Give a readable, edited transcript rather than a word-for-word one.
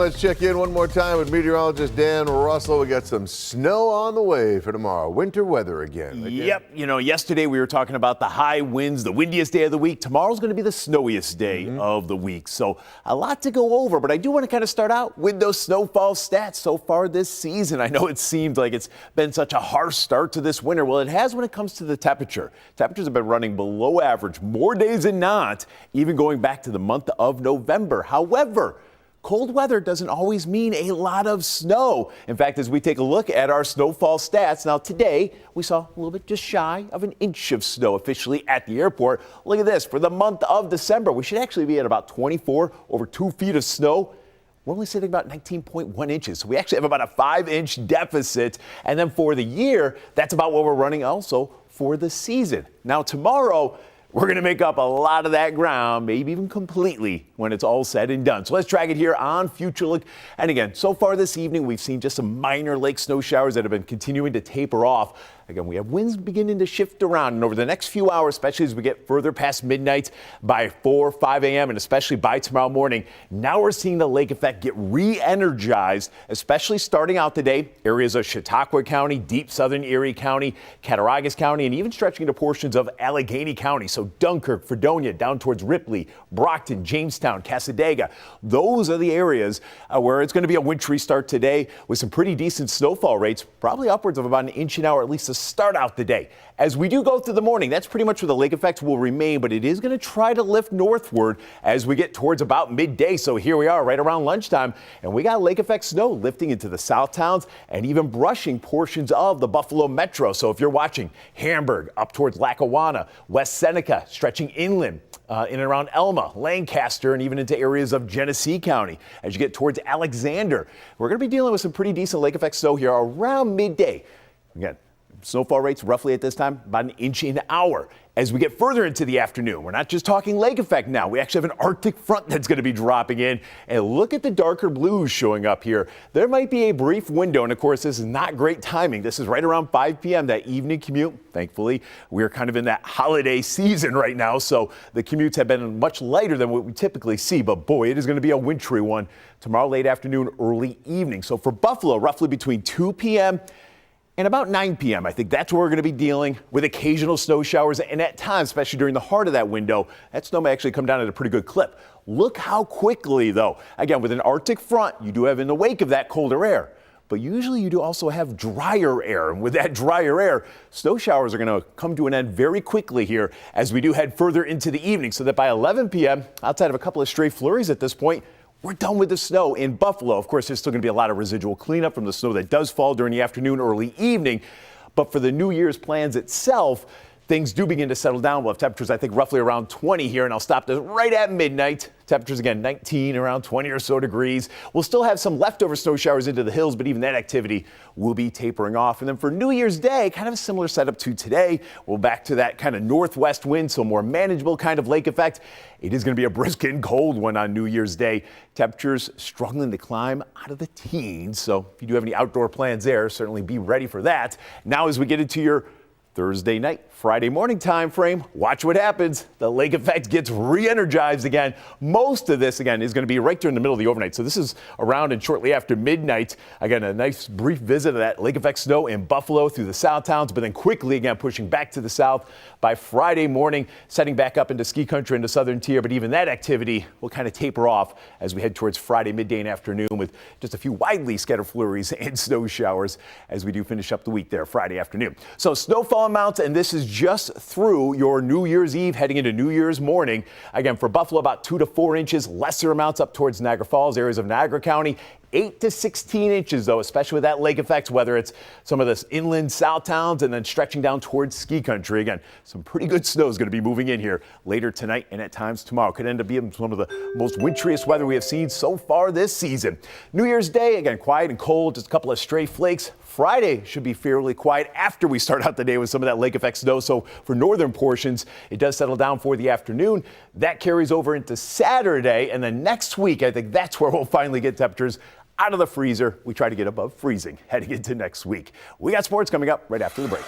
Let's check in one more time with meteorologist Dan Russell. We got some snow on the way for tomorrow. Winter weather again. Yep. Yesterday we were talking about the high winds, the windiest day of the week. Tomorrow's going to be the snowiest day of the week. So a lot to go over, but I do want to kind of start out with those snowfall stats so far this season. I know it seemed like it's been such a harsh start to this winter. Well, it has when it comes to the temperature. Temperatures have been running below average more days than not, even going back to the month of November. However, cold weather doesn't always mean a lot of snow. In fact, as we take a look at our snowfall stats, now today we saw a little bit just shy of an inch of snow officially at the airport. Look at this. For the month of December, we should actually be at about 24 over 2 feet of snow. We're only sitting about 19.1 inches. So we actually have about a 5-inch deficit. And then for the year, that's about what we're running also for the season. Now tomorrow, we're going to make up a lot of that ground, maybe even completely, when it's all said and done. So let's track it here on Future Look. And again, so far this evening, we've seen just some minor lake snow showers that have been continuing to taper off. Again, we have winds beginning to shift around, and over the next few hours, especially as we get further past midnight by 4, 5 a.m., and especially by tomorrow morning, now we're seeing the lake effect get re-energized, especially starting out today, areas of Chautauqua County, deep southern Erie County, Cattaraugus County, and even stretching into portions of Allegheny County. So Dunkirk, Fredonia, down towards Ripley, Brockton, Jamestown, Cassadaga. Those are the areas where it's going to be a wintry start today with some pretty decent snowfall rates, probably upwards of about an inch an hour, at least to start out the day. As we do go through the morning, that's pretty much where the lake effects will remain, but it is going to try to lift northward as we get towards about midday. So here we are right around lunchtime, and we got lake effect snow lifting into the south towns and even brushing portions of the Buffalo metro. So if you're watching Hamburg up towards Lackawanna, West Seneca, stretching inland, in and around Elma, Lancaster, and even into areas of Genesee County. As you get towards Alexander, we're going to be dealing with some pretty decent lake effect snow here around midday. Again, snowfall rates roughly at this time about an inch an hour. As we get further into the afternoon, we're not just talking lake effect now. We actually have an Arctic front that's going to be dropping in. And look at the darker blues showing up here. There might be a brief window. And of course, this is not great timing. This is right around 5 p.m., that evening commute. Thankfully, we're kind of in that holiday season right now. So the commutes have been much lighter than what we typically see. But boy, it is going to be a wintry one tomorrow, late afternoon, early evening. So for Buffalo, roughly between 2 p.m. and about 9 p.m., I think that's where we're going to be dealing with occasional snow showers. And at times, especially during the heart of that window, that snow may actually come down at a pretty good clip. Look how quickly, though. Again, with an Arctic front, you do have in the wake of that colder air. But usually you do also have drier air. And with that drier air, snow showers are going to come to an end very quickly here as we do head further into the evening. So that by 11 p.m., outside of a couple of stray flurries at this point, we're done with the snow in Buffalo. Of course, there's still going to be a lot of residual cleanup from the snow that does fall during the afternoon, early evening. But for the New Year's plans itself, things do begin to settle down. We'll have temperatures, I think, roughly around 20 here, and I'll stop this right at midnight. Temperatures, again, 19, around 20 or so degrees. We'll still have some leftover snow showers into the hills, but even that activity will be tapering off. And then for New Year's Day, kind of a similar setup to today. We're back to that kind of northwest wind, so more manageable kind of lake effect. It is going to be a brisk and cold one on New Year's Day. Temperatures struggling to climb out of the teens. So if you do have any outdoor plans there, certainly be ready for that. Now, as we get into your Thursday night, Friday morning time frame, watch what happens. The lake effect gets re-energized again. Most of this, again, is going to be right during the middle of the overnight. So this is around and shortly after midnight. Again, a nice brief visit of that lake effect snow in Buffalo through the south towns, but then quickly again pushing back to the south by Friday morning, setting back up into ski country into southern tier. But even that activity will kind of taper off as we head towards Friday midday and afternoon with just a few widely scattered flurries and snow showers as we do finish up the week there Friday afternoon. So snowfall amounts, and this is just through your New Year's Eve heading into New Year's morning. Again, for Buffalo, about 2 to 4 inches, lesser amounts up towards Niagara Falls, areas of Niagara County. 8 to 16 inches, though, especially with that lake effect, whether it's some of this inland south towns and then stretching down towards ski country. Again, some pretty good snow is going to be moving in here later tonight and at times tomorrow. Could end up being one of the most wintriest weather we have seen so far this season. New Year's Day, again, quiet and cold, just a couple of stray flakes. Friday should be fairly quiet after we start out the day with some of that lake effect snow. So for northern portions, it does settle down for the afternoon. That carries over into Saturday. And then next week, I think that's where we'll finally get temperatures out of the freezer. We try to get above freezing heading into next week. We got sports coming up right after the break.